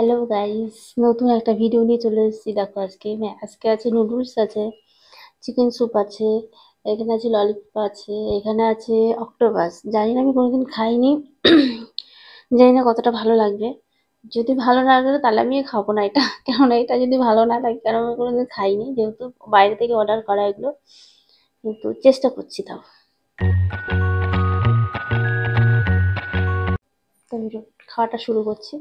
Hello guys, নতুন একটা video নিয়ে চলে এসেছি। দেখো আজকে আছে নুডলস, আছে চিকেন স্যুপ, আছে এখানে আছে ললিপপ, আছে এখানে আছে অক্টোপাস। জানি না, আমি কোনোদিন খাইনি। জানি না কতটা ভালো লাগবে। যদি ভালো না লাগে তাহলে আমি খাবো না এটা। কেননা এটা যদি ভালো না লাগে, কারণ আমি কোনোদিন খাইনি, যেহেতু বাইরে থেকে অর্ডার করা এগুলো। কিন্তু চেষ্টা করছি তাও। তো আমি খাওয়াটা শুরু করছি।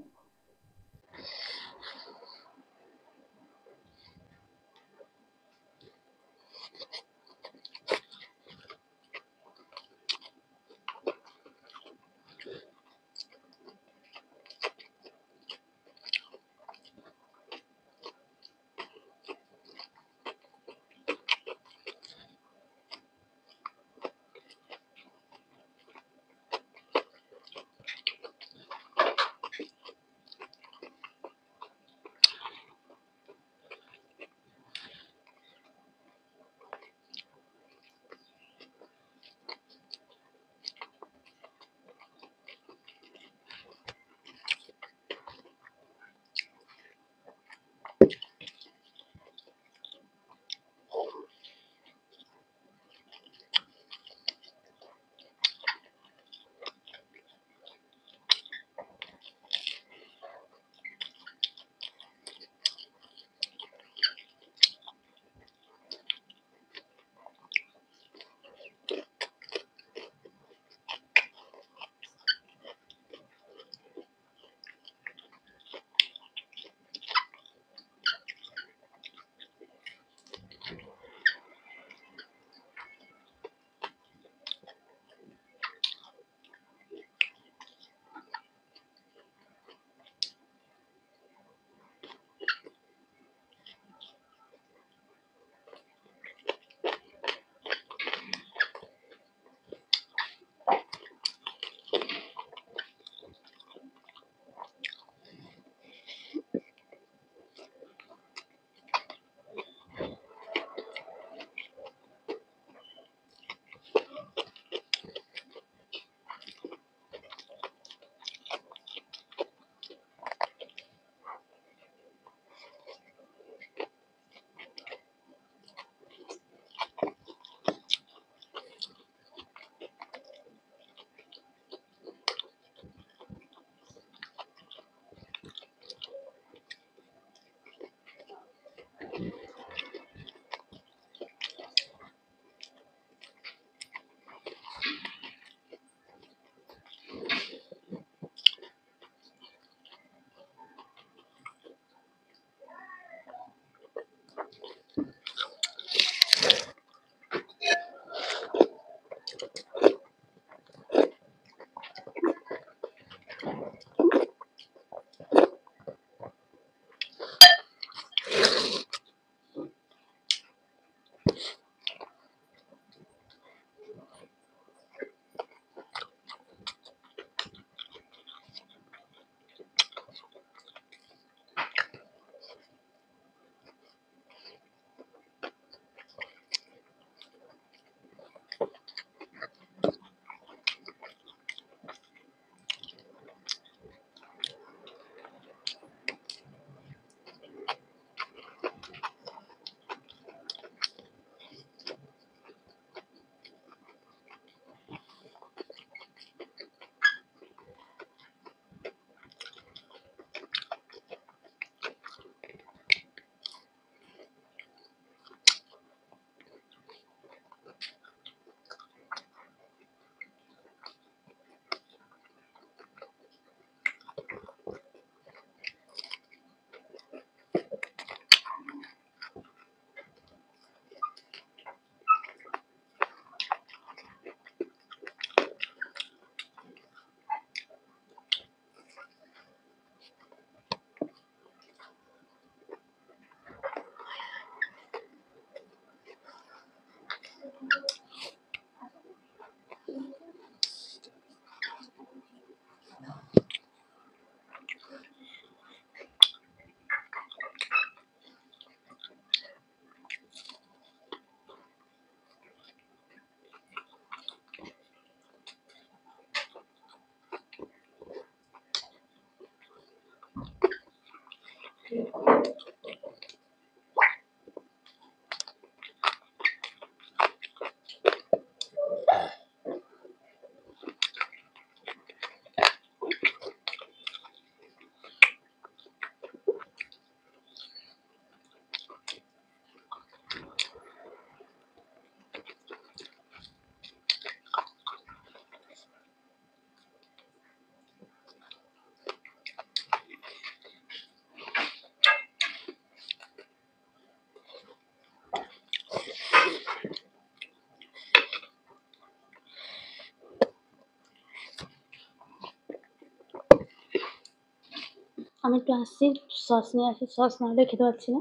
আমি একটু আসছি, সস নিয়ে আসি, সস না হলে খেতে পারছি না।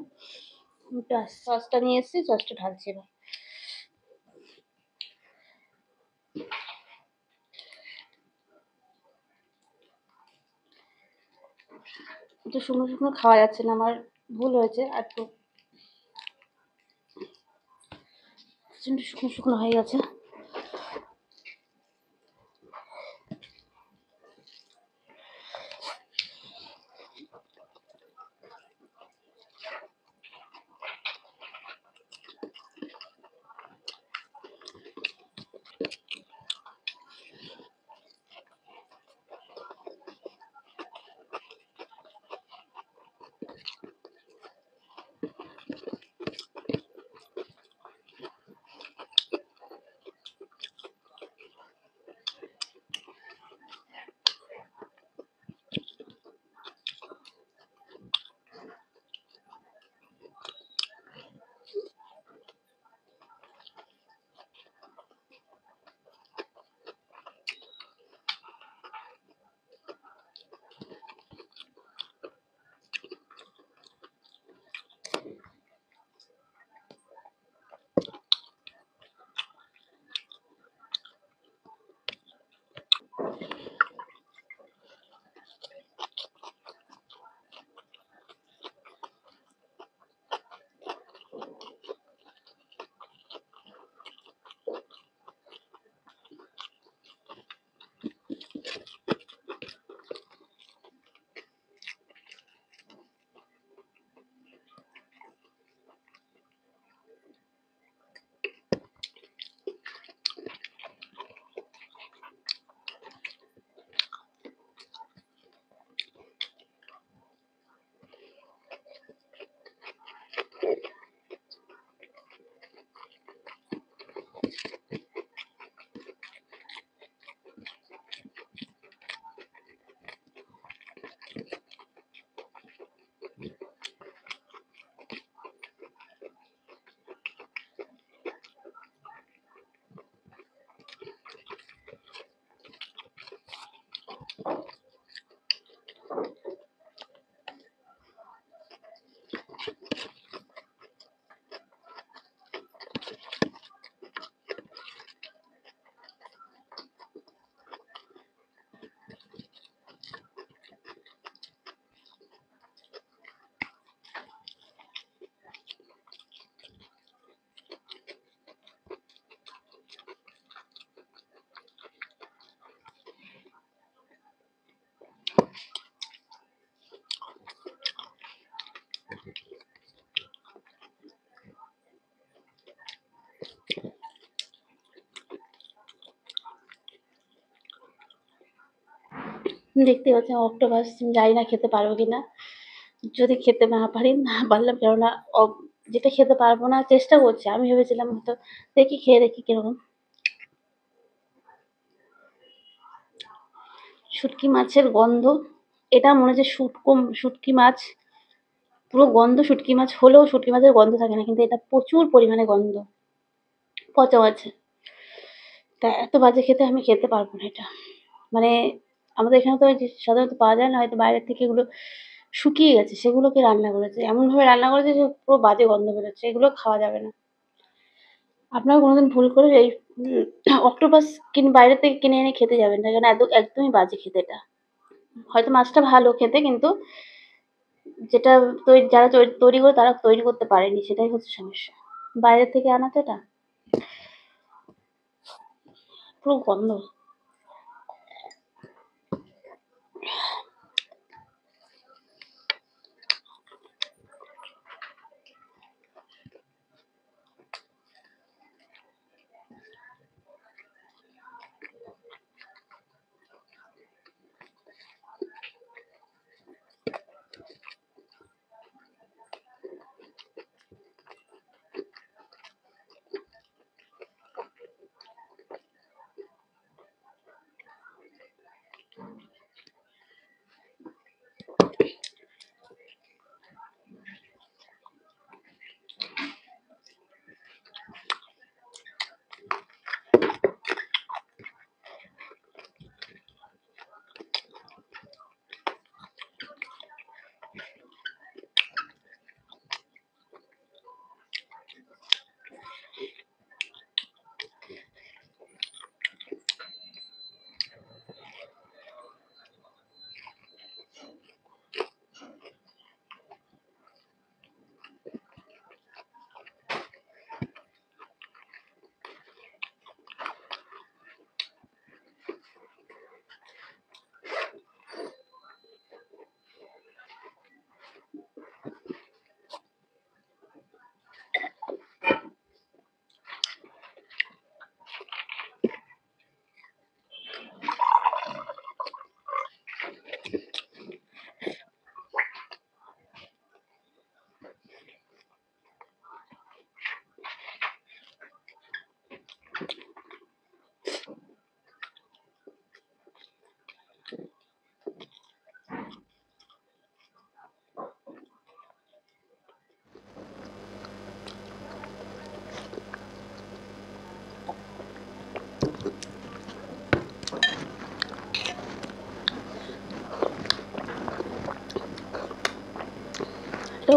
আমি একটু আসছি, সসটা নিয়ে এসেছি, সসটা ঢালছি এবার। একটু শুকনো শুকনো খাওয়া যাচ্ছে না, আমার ভুল হয়েছে, আর একটু শুকনো শুকনো হয়ে গেছে। দেখতে পাচ্ছেন অক্টোপাস, জানি না খেতে পারবো কিনা। যদি খেতে না পারি, না পারলাম, কেননা যেটা খেতে পারবো না চেষ্টা করছি, আমি ভেবেছিলাম হয়তো, দেখি খেয়ে দেখি কিরকম। শুটকি মাছের গন্ধ, এটা মনে হচ্ছে শুটকি মাছ, পুরো গন্ধ শুটকি মাছ হলেও শুটকি মাছের গন্ধ থাকে না, কিন্তু এটা প্রচুর পরিমাণে গন্ধ, পচা মাছে। তা এত বাজে খেতে, আমি খেতে পারবো না এটা। মানে আমাদের এখানে তো ওই যে সাধারণত পাওয়া যায় না, হয়তো বাইরের থেকে এগুলো শুকিয়ে গেছে, সেগুলোকে রান্না করেছে, এমনভাবে রান্না করেছে যে পুরো বাজে গন্ধ বেরোচ্ছে, এগুলো খাওয়া যাবে না। আপনারা কোনোদিন ভুল করে এই অক্টোপাস বাইরে থেকে কিনে এনে খেতে যাবেন না, কারণ একদমই বাজে খেতে এটা। হয়তো মাছটা ভালো খেতে, কিন্তু যেটা যারা তৈরি করে তারা তৈরি করতে পারেনি, সেটাই হচ্ছে সমস্যা। বাইরে থেকে আনা তো এটা, পুরো গন্ধ।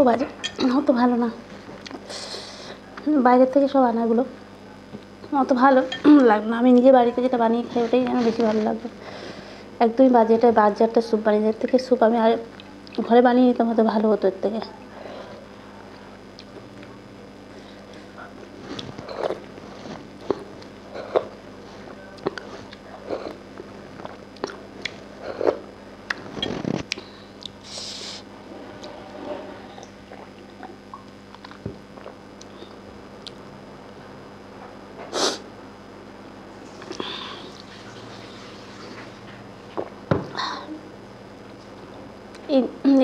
6টাও বাজে, অত ভালো না। বাইরের থেকে সব আনাগুলো অত ভালো লাগলো না। আমি নিজে বাড়িতে যেটা বানিয়ে খাই ওটাই যেন বেশি ভালো লাগবে। একদমই বাজে, এটা বাজে একটা স্যুপ বানিয়ে, এর থেকে স্যুপ আমি আর ঘরে বানিয়ে নিতাম হয়তো ভালো হতো এর থেকে।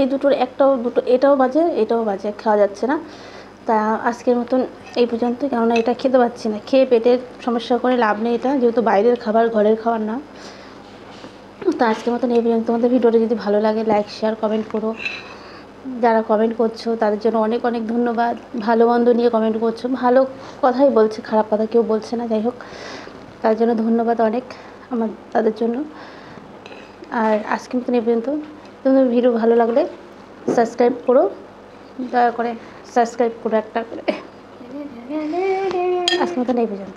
এই দুটোর একটাও, দুটো এটাও বাজে এটাও বাজে, খাওয়া যাচ্ছে না। তা আজকের মতন এই পর্যন্ত, কেননা এটা খেতে পাচ্ছি না, খেয়ে পেটের সমস্যা করে লাভ নেই, এটা যেহেতু বাইরের খাবার, ঘরের খাবার না। তো আজকের মতন এই পর্যন্ত। তোমাদের ভিডিওটা যদি ভালো লাগে লাইক শেয়ার কমেন্ট করো। যারা কমেন্ট করছো তাদের জন্য অনেক অনেক ধন্যবাদ। ভালো মন্দ নিয়ে কমেন্ট করছো, ভালো কথাই বলছে, খারাপ কথা কেউ বলছে না, যাই হোক তার জন্য ধন্যবাদ অনেক আমার, তাদের জন্য। আর আজকের মতন এই পর্যন্ত। তোমাদের ভিডিও ভালো লাগলে সাবস্ক্রাইব করো, দয়া করে সাবস্ক্রাইব করো একটা করে। আজকের মতন এই পর্যন্ত।